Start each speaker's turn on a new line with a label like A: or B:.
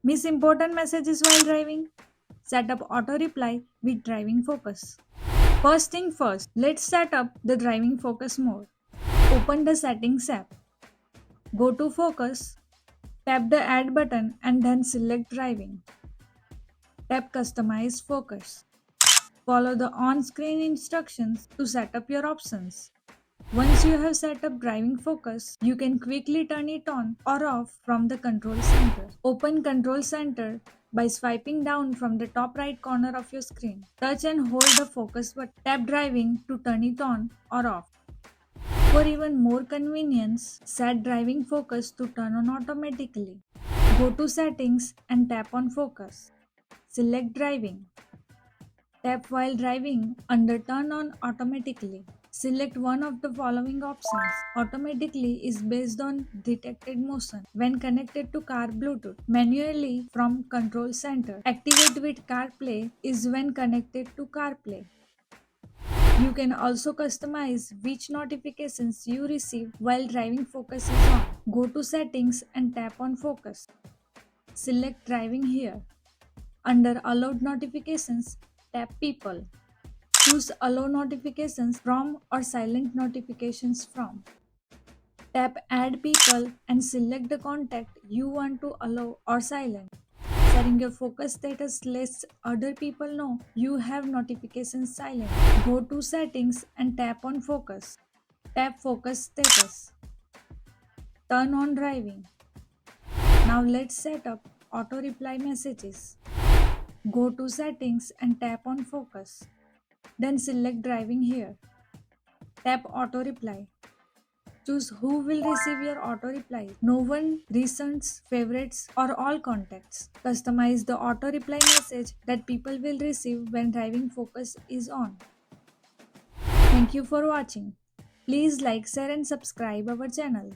A: Miss important messages while driving? Set up auto reply with driving focus. First thing first, let's set up the driving focus mode. Open the settings app. Go to focus, tap the add button and then select driving. Tap customize focus. Follow the on-screen instructions to set up your options. Once you have set up driving focus, you can quickly turn it on or off from the control center. Open control center by swiping down from the top right corner of your screen. Touch and hold the focus button. Tap driving to turn it on or off. For even more convenience, set driving focus to turn on automatically. Go to settings and tap on focus. Select driving. Tap while driving under turn on automatically. Select one of the following options. Automatically is based on detected motion when connected to car Bluetooth. Manually from control center. Activate with CarPlay is when connected to CarPlay. You can also customize which notifications you receive while driving focus is on. Go to settings and tap on focus. Select driving here. Under allowed notifications, tap people. Choose allow notifications from or silent notifications from. Tap add people and select the contact you want to allow or silent. Setting your focus status lets other people know you have notifications silent. Go to settings and tap on focus. Tap focus status. Turn on driving. Now let's set up auto reply messages. Go to settings and tap on focus. Then select driving here. Tap auto reply. Choose who will receive your auto reply. No one, recents, favorites, or all contacts. Customize the auto reply message that people will receive when driving focus is on. Thank you for watching. Please like, share, and subscribe our channel.